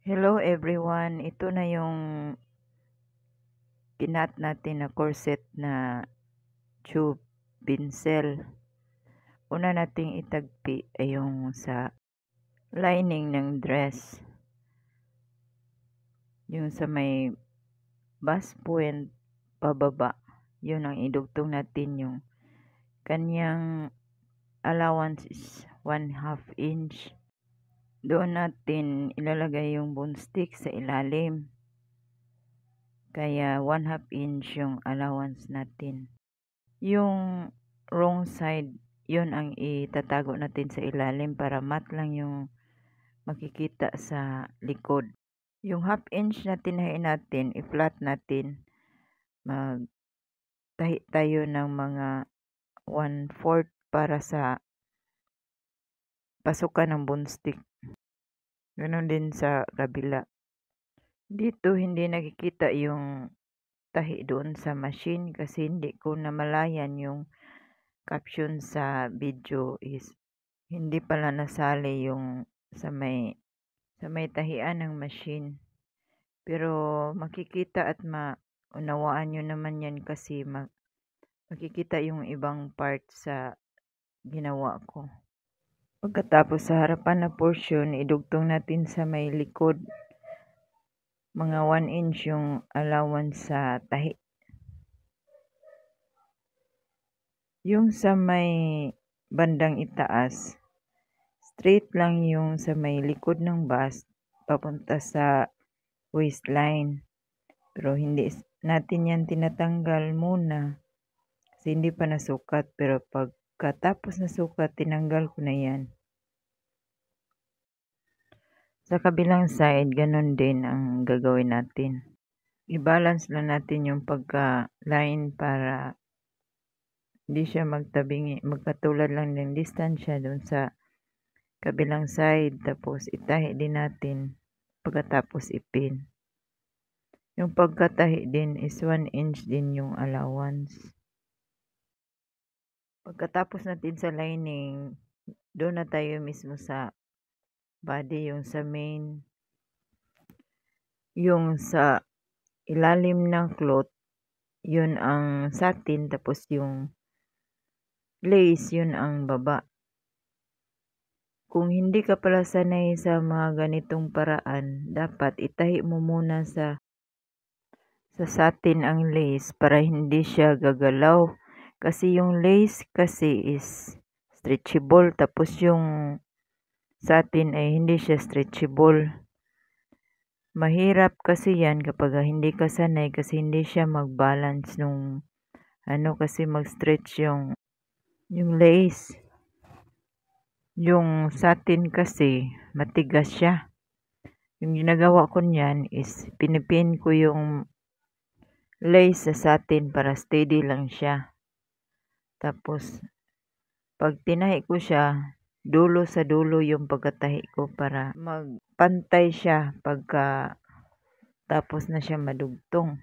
Hello everyone, ito na yung kinat natin na corset na tube pincel. Una nating itagpi ay yung sa lining ng dress. Yung sa may bust point pababa. Yun ang idugtong natin yung kanyang allowance is 1/2 inch. Doon natin ilalagay yung bone stick sa ilalim. Kaya 1/2 inch yung allowance natin. Yung wrong side, yun ang itatago natin sa ilalim para mat lang yung makikita sa likod. Yung 1/2 inch na tinahi natin, i-flat natin. Magtahi tayo ng mga 1/4 para sa pasukan ng bone stick. Ganon din sa kabila. Dito hindi nakikita yung tahi doon sa machine kasi hindi ko namalayan yung caption sa video is hindi pala nasali yung sa may tahian ng machine. Pero makikita at maunawaan nyo naman yan kasi makikita yung ibang part sa ginawa ko. Pagkatapos sa harapan na portion, idugtong natin sa may likod. Mga 1 inch yung allowance sa tahi. Yung sa may bandang itaas, straight lang yung sa may likod ng bust papunta sa waistline. Pero hindi natin yan tinatanggal muna kasi hindi pa nasukat. Pero pagkatapos nasukat, tinanggal ko na yan. Sa kabilang side, ganun din ang gagawin natin. I-balance lang natin yung pagka-line para hindi siya magkatulad lang ng distansya dun sa kabilang side. Tapos itahi din natin pagkatapos ipin. Yung pagkatahi din is 1 inch din yung allowance. Pagkatapos natin sa lining, doon na tayo mismo sa body, yung sa main. Yung sa ilalim ng cloth, yun ang satin, tapos yung lace, yun ang baba. Kung hindi ka pala sanay sa mga ganitong paraan, dapat itahi mo muna sa satin ang lace para hindi siya gagalaw. Kasi yung lace kasi is stretchable, tapos yung satin ay hindi siya stretchable. Mahirap kasi yan kapag hindi ka sanay kasi hindi siya mag-balance nung kasi mag-stretch yung lace. Yung satin kasi matigas siya. Yung ginagawa ko niyan is pinipin ko yung lace sa satin para steady lang siya. Tapos pag tinahi ko siya, dulo sa dulo yung pagkatahi ko para magpantay siya pagka tapos na siya madugtong.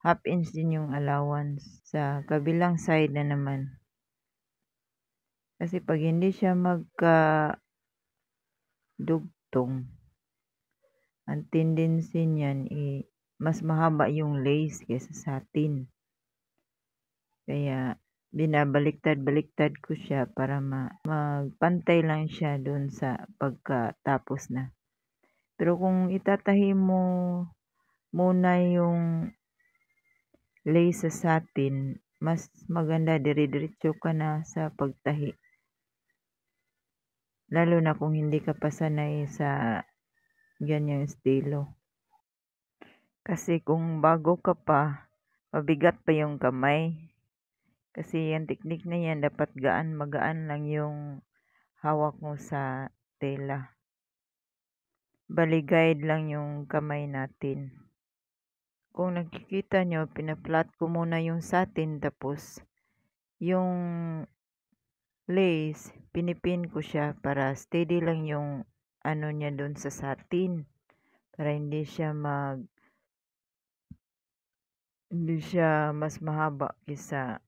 1/2 inch din yung allowance sa kabilang side na naman. Kasi pag hindi siya magka-dugtong, ang tendency niyan mas mahaba yung lace kaysa satin. Kaya binabaliktad-baliktad ko siya para magpantay lang siya doon sa pagkatapos na. Pero kung itatahi mo muna yung lace sa satin, mas maganda dire-diretso ka na sa pagtahi. Lalo na kung hindi ka pa sanay sa ganyang estilo. Kasi kung bago ka pa, mabigat pa yung kamay. Kasi yung teknik na yan, dapat magaan lang yung hawak mo sa tela. Bali guide lang yung kamay natin. Kung nakikita nyo, pinaplat ko muna yung satin, tapos yung lace, pinipin ko siya para steady lang yung niya doon sa satin. Para hindi siya mas mahaba kaysa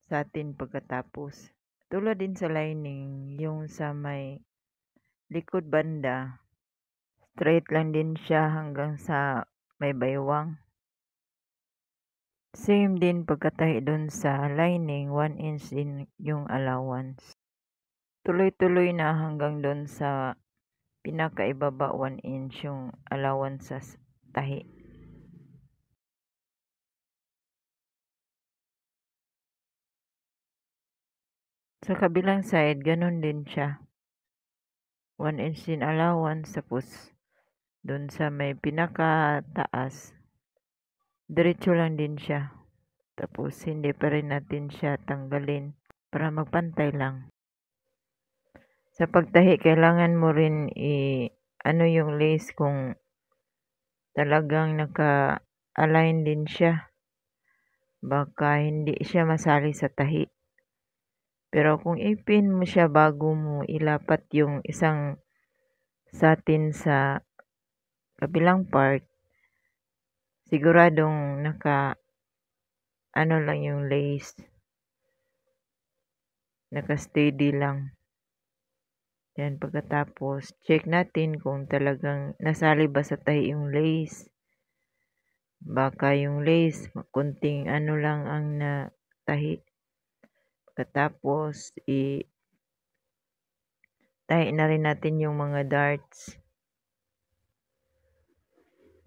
satin pagkatapos. Tulad din sa lining, yung sa may likod banda, Straight lang din siya hanggang sa may baywang. Same din pagkatahi dun sa lining, 1 inch din yung allowance. Tuloy-tuloy na hanggang dun sa pinakaibaba 1 inch yung allowance sa tahi. Sa kabilang side, ganun din siya. 1 inch din allowance, tapos dun sa may pinakataas, diretso lang din siya. Tapos hindi pa rin natin siya tanggalin para magpantay lang. Sa pagtahi, kailangan mo rin ano yung lace kung talagang naka-align din siya. Baka hindi siya masali sa tahi. Pero kung ipin mo siya bago mo ilapat yung isang satin sa kabilang part, siguradong ano lang yung lace. Naka-steady lang. Yan, pagkatapos, check natin kung talagang nasali ba sa tahi yung lace. Baka yung lace, kunting ano lang ang natahi. Pagkatapos, tahi na rin natin yung mga darts.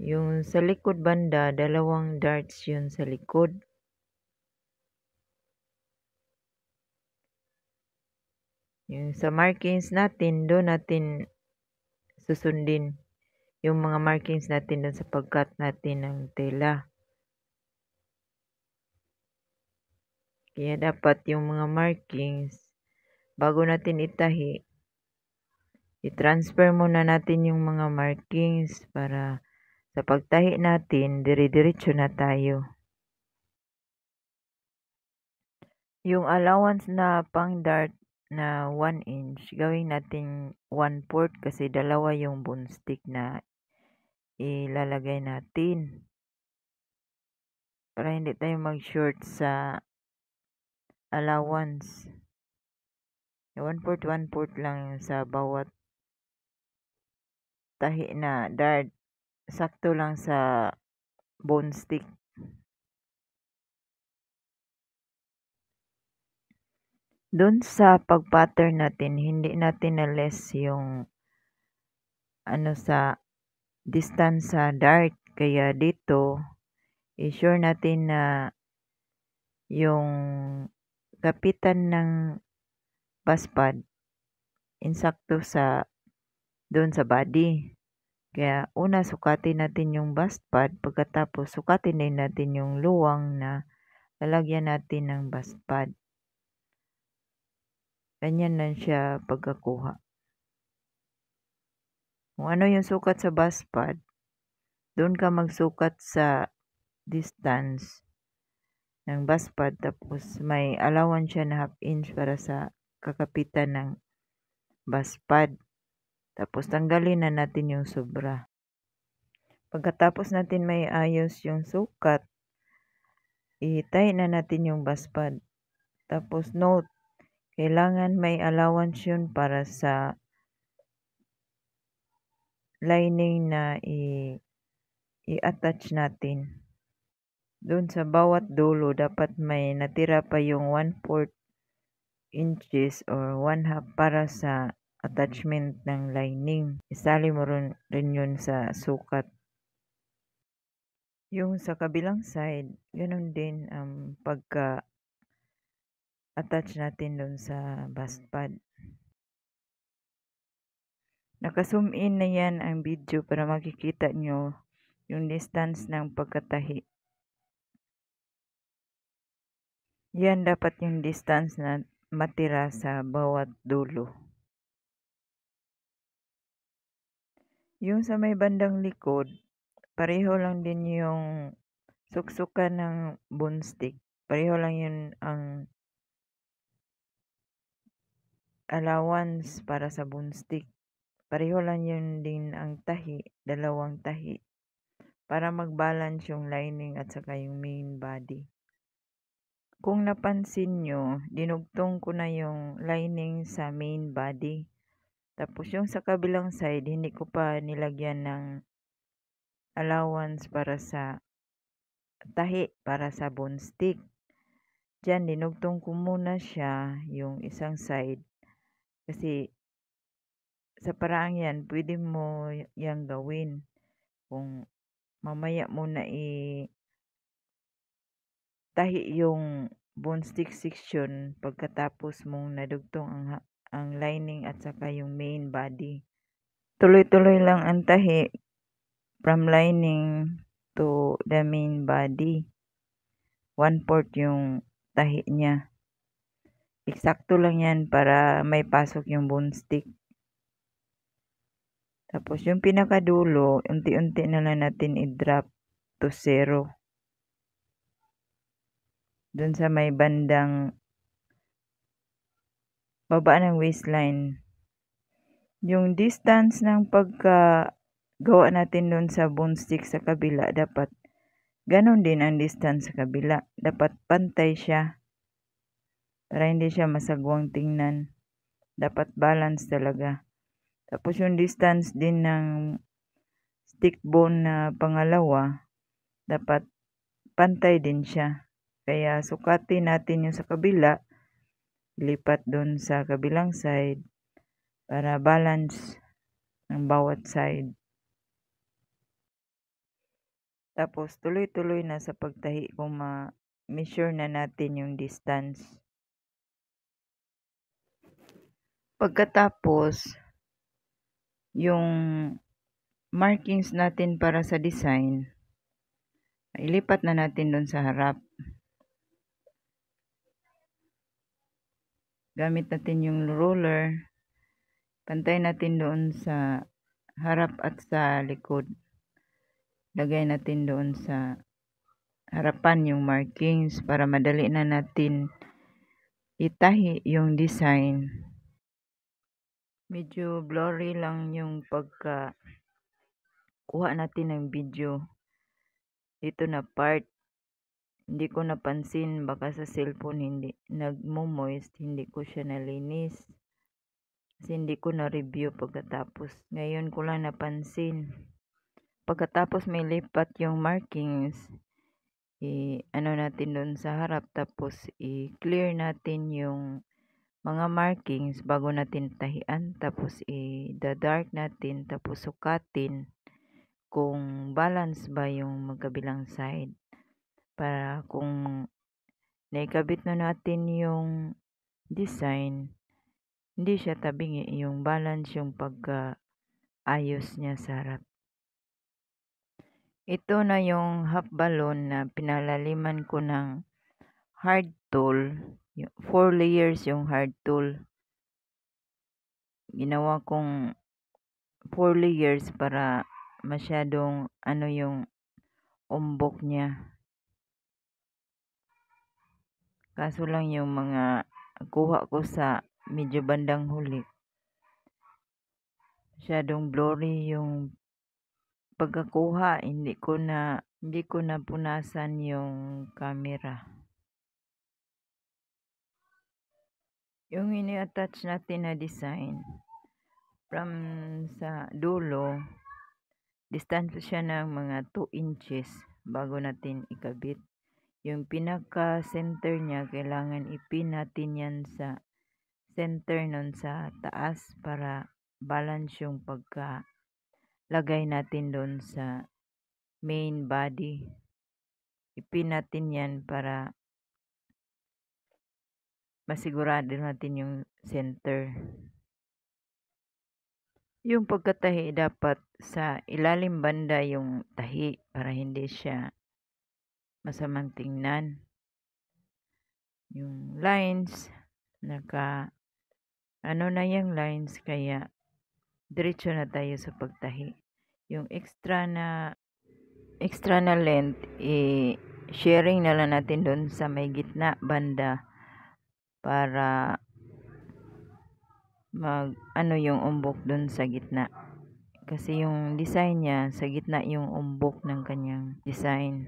Yung sa likod banda, 2 darts yun sa likod. Yung sa markings natin, doon natin susundin yung mga markings natin doon sa pagkat natin ng tela. Kaya dapat yung mga markings, bago natin itahi, i-transfer muna natin yung mga markings para sa pagtahi natin, dire-diretso na tayo. Yung allowance na pang dart na 1 inch, gawin natin 1/4 kasi dalawa yung bone stick na ilalagay natin. Para hindi tayo mag-short sa allowance. 1/4 lang sa bawat tahi na dart. Sakto lang sa bone stick. Doon sa pag-pattern natin, hindi natin na-less yung ano sa distance sa dart. Kaya dito, i-sure natin na yung kapitan ng baspad insakto sa doon sa body. Kaya una sukatin natin yung baspad, pagkatapos sukatin din natin yung luwang na lalagyan natin ng baspad. Ganyan lang siya pagkakuha. Kung ano yung sukat sa baspad, doon ka magsukat sa distance ng baspad, tapos may allowance siya na 1/2 inch para sa kakapitan ng baspad. Tapos tanggalin na natin yung sobra. Pagkatapos natin may ayos yung sukat, i-tie na natin yung baspad. Tapos note, kailangan may allowance yun para sa lining na i-attach natin. Doon sa bawat dulo, dapat may natira pa yung 1/4 inches or 1/2 para sa attachment ng lining. Isali mo rin yun sa sukat. Yung sa kabilang side, ganun din ang pagka-attach natin doon sa baspad. Naka-zoom in na yan ang video para makikita nyo yung distance ng pagkatahi. Yan dapat yung distance na matira sa bawat dulo. Yung sa may bandang likod, pareho lang din yung suksukan ng bone stick. Pareho lang yun ang allowance para sa bone stick. Pareho lang yun din ang tahi, 2 tahi. Para mag-balance yung lining at saka yung main body. Kung napansin nyo, dinugtong ko na yung lining sa main body. Tapos yung sa kabilang side, hindi ko pa nilagyan ng allowance para sa tahi, para sa bone stick. Diyan, dinugtong ko muna siya, yung isang side. Kasi sa paraang yan, pwede mo yang gawin. Kung mamaya mo na tahi yung bone stick section pagkatapos mong nadugtong ang lining at saka yung main body. Tuloy-tuloy lang ang tahi from lining to the main body. 1/4 yung tahi niya. Eksakto lang yan para may pasok yung bone stick. Tapos yung pinakadulo, unti-unti na lang natin i-drop to 0. Dun sa may bandang baba ng waistline. Yung distance ng pagkagawa natin dun sa bone stick sa kabila, dapat ganon din ang distance sa kabila. Dapat pantay siya para hindi siya masagwang tingnan. Dapat balance talaga. Tapos yung distance din ng stick bone na pangalawa, dapat pantay din siya. Kaya sukatin natin yung sa kabila, lipat doon sa kabilang side para balance ng bawat side. Tapos tuloy-tuloy na sa pagtahi kung ma-measure na natin yung distance. Pagkatapos, yung markings natin para sa design, ilipat na natin doon sa harap. Gamit natin yung ruler, pantay natin doon sa harap at sa likod. Lagay natin doon sa harapan yung markings para madali na natin itahi yung design. Medyo blurry lang yung kuha natin ng video. Dito na part, hindi ko napansin, baka sa cellphone hindi nagmo-moist, hindi ko siya nalinis. Kasi hindi ko na-review pagkatapos. Ngayon ko lang napansin. Pagkatapos may lipat yung markings, ano natin doon sa harap, tapos i-clear natin yung mga markings bago natin tahian, tapos i-dark natin, tapos sukatin kung balance ba yung magkabilang side. Para kung naikabit na natin yung design, hindi siya tabingi, yung balance yung pagkaayos niya sa harap. Ito na yung half balloon na pinalaliman ko ng hard tool. 4 layers yung hard tool. Ginawa kong 4 layers para masyadong yung umbok niya. Kaso lang yung mga kuha ko sa medyo bandang huli, masyadong blurry yung pagkakuha. Hindi ko na punasan yung camera. Yung ini-attach natin na design from sa dulo, distance siya ng mga 2 inches bago natin ikabit. Yung pinaka-center niya, kailangan ipin natin yan sa center nun sa taas para balance yung pagkalagay natin doon sa main body. Ipin natin yan para masigurado natin yung center. Yung pagkatahi, dapat sa ilalim banda yung tahi para hindi siya masamang tingnan. Yung lines, ano na yung lines, kaya diretso na tayo sa pagtahi. Yung extra na length, sharing na lang natin doon sa may gitna banda para yung umbok doon sa gitna. Kasi yung design niya, sa gitna yung umbok ng kanyang design.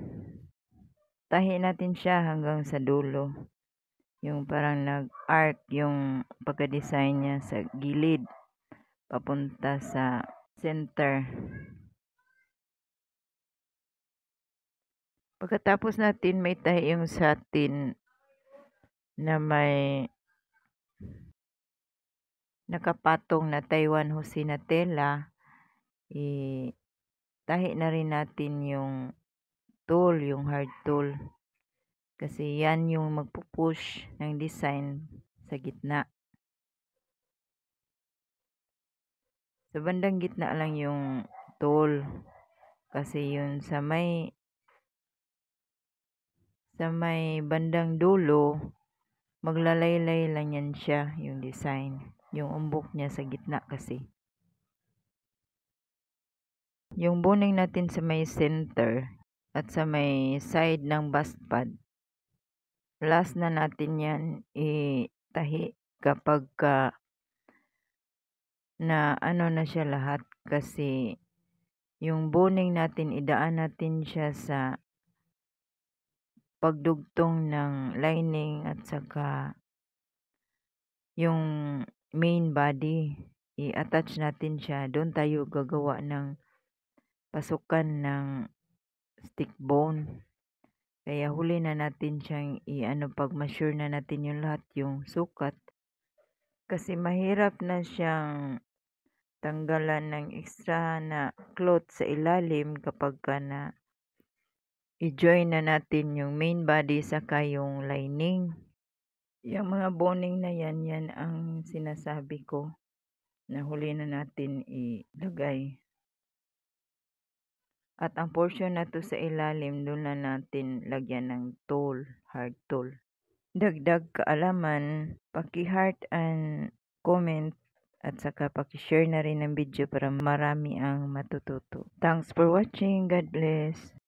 Tahi natin siya hanggang sa dulo. Yung parang nag-arc yung pagka-design niya sa gilid papunta sa center. Pagkatapos natin may tahi yung satin na may nakapatong na Taiwan Hosi na tela, tahi na rin natin yung tool, yung hard tool. Kasi yan yung magpupush ng design sa gitna. Sa bandang gitna lang yung tool. Kasi yun sa may bandang dulo, maglalaylay lang yan siya, yung design. Yung umbok niya sa gitna kasi. Yung boning natin sa may center at sa may side ng bust pad, last na natin yan itahi kapag na ano na siya lahat, kasi yung boning natin idaan natin siya sa pagdugtong ng lining at saka yung main body, i-attach natin siya. Doon tayo gagawa ng pasukan ng stick bone. Kaya huli na natin siyang pag ma-sure na natin yung lahat yung sukat. Kasi mahirap na siyang tanggalan ng extra na cloth sa ilalim kapag na i-join na natin yung main body saka yung lining. Yung mga boning na yan ang sinasabi ko na huli na natin ilagay. At ang portion na to sa ilalim, doon na natin lagyan ng tool, hard tool. Dagdag kaalaman, paki-heart and comment at saka paki-share na rin ng video para marami ang matututo. Thanks for watching. God bless.